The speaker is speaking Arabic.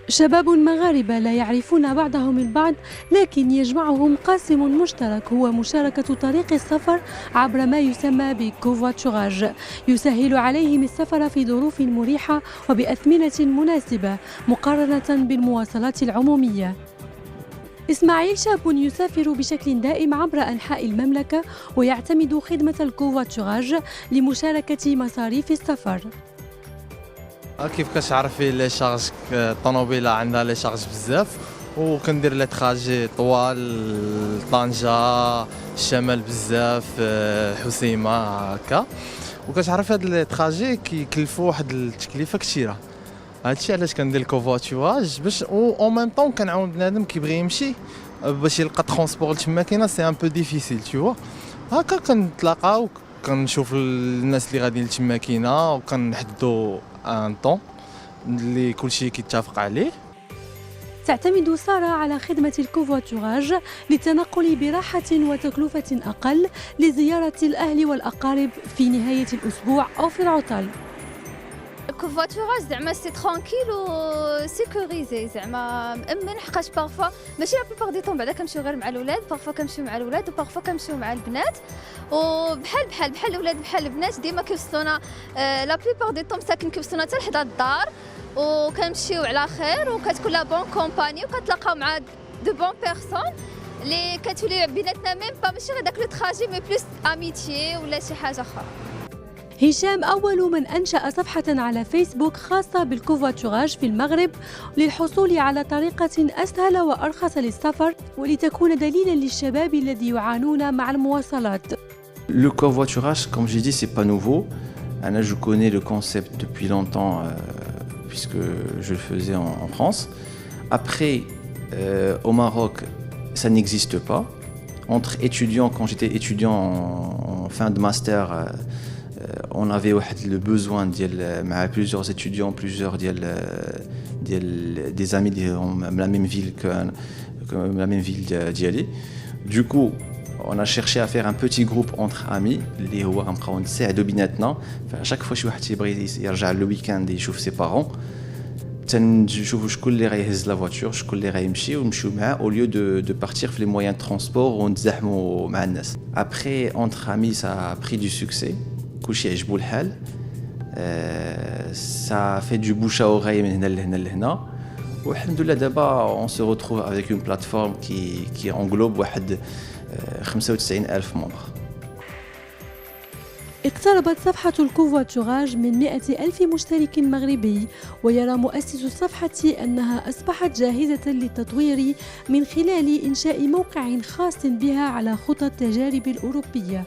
شباب مغاربة لا يعرفون بعضهم البعض، لكن يجمعهم قاسم مشترك هو مشاركة طريق السفر عبر ما يسمى بكوفواتشوراج، يسهل عليهم السفر في ظروف مريحة وبأثمنة مناسبة مقارنة بالمواصلات العمومية. إسماعيل شاب يسافر بشكل دائم عبر أنحاء المملكة ويعتمد خدمة الكوفواتشوراج لمشاركة مصاريف السفر. كيف كتعرفي لي شارج الطوموبيله عندها لي شارج بزاف، وكندير لي تراجي طوال طنجة الشمال بزاف حسيمه هكا، وكتعرفي هاد لي تراجي كيكلفوا واحد التكلفه كثيره. هادشي علاش كندير الكوفواتشوراج باش او ميم طون كنعاون بنادم كيبغي يمشي باش يلقى ترونسبور تما كاينه سي ان بو ديفيسيل تو هكا. كنتلاقاو كنشوف الناس اللي غاديين تما كاينه وكنحددوا ان طون اللي كلشي كيتفق عليه. تعتمد سارة على خدمة الكوفواتشوراج للتنقل براحة وتكلفة أقل لزيارة الأهل والأقارب في نهاية الأسبوع أو في العطل. الكوفواتشوراج زعما سي ترانكيل و سيكوريزي، زعما مأمن حقاش بارفوا ماشي لا بلوبار دي طون بعدا كنمشيو غير مع الاولاد، بارفوا كنمشيو مع الاولاد وبارفوا كنمشيو مع البنات، وبحال الاولاد بحال البنات ديما كيوصلونا لا بلوبار دي طون ساكن كيوصلونا حتى لحدا الدار، وكنمشيو على خير وكتكون لا بون كومباني وكتلاقاو مع دو بون بيرسون اللي كتولي بيناتنا ميم با ماشي غير داك لو تراجي مي بلوس اميتيي ولا شي حاجه اخرى. هشام أول من أنشأ صفحة على فيسبوك خاصة بالكوفواتشوراج في المغرب للحصول على طريقة أسهل وأرخص للسفر ولتكون دليلا للشباب الذي يعانون مع المواصلات. Le covoiturage, comme j'ai dit, c'est pas nouveau. Anna, je connais le concept depuis longtemps puisque je le faisais en France. Après, au Maroc, ça n'existe pas. Entre étudiants, quand j'étais étudiant en fin de master, on avait le besoin avec plusieurs étudiants, plusieurs des amis de la même ville d'Yali. Du coup, on a cherché à faire un petit groupe entre amis. Les à chaque fois que le week-end, il chauffe ses parents. نشوفوا شكون اللي غيهز لا فواتور، شكون اللي غيمشي ونمشيو معاه او ليو دو بارتير في لي مويان ترونسبور ونتزاحموا مع الناس. ابري اونتر امي سا بري دو سوكسي، كلشي عجبو الحال، سا في دو بوش اوغاي من هنا لهنا لهنا، والحمد لله دابا اون سو ريتروف افيك اون بلاتفورم كي انغلوب واحد 95,000 ممبر. اقتربت صفحة الكوفواتشوراج من 100,000 مشترك مغربي، ويرى مؤسس الصفحة أنها أصبحت جاهزة للتطوير من خلال إنشاء موقع خاص بها على خطى التجارب الأوروبية.